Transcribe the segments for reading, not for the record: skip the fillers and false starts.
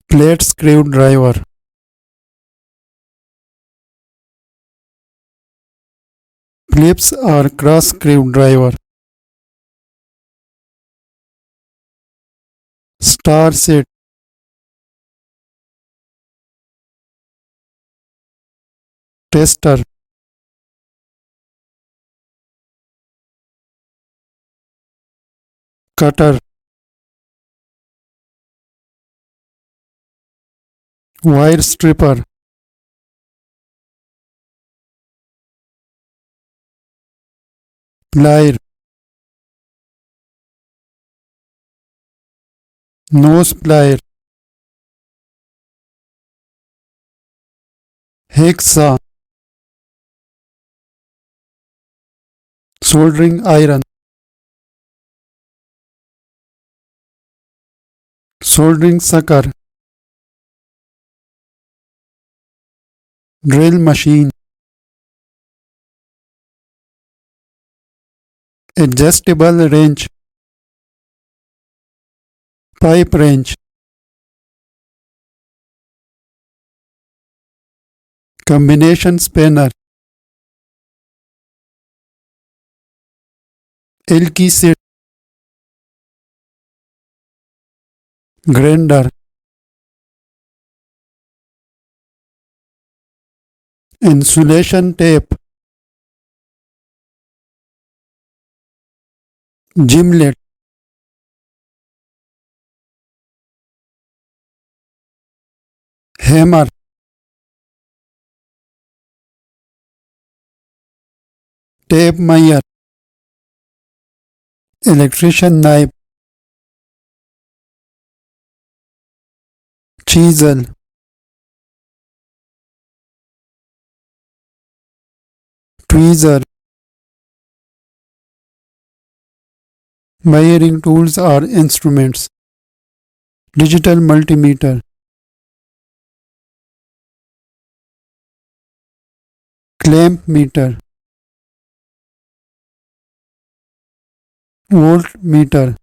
Plate screwdriver. Phillips or cross screwdriver. Star set. Tester. Cutter. Wire stripper. Plier. Nose plier. Hacksaw. Soldering iron. Soldering sucker. Drill machine. Adjustable wrench. Pipe wrench. Combination spanner. Elky set. Grinder. Insulation tape. Gimlet. Hammer. Tape measure. Electrician knife. Chisel. Tweezer. Measuring tools or instruments. Digital multimeter. Clamp meter. Voltmeter.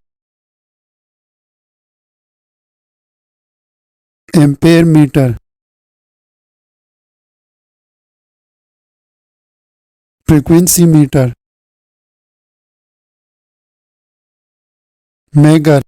Ampere meter. Frequency meter. Megger.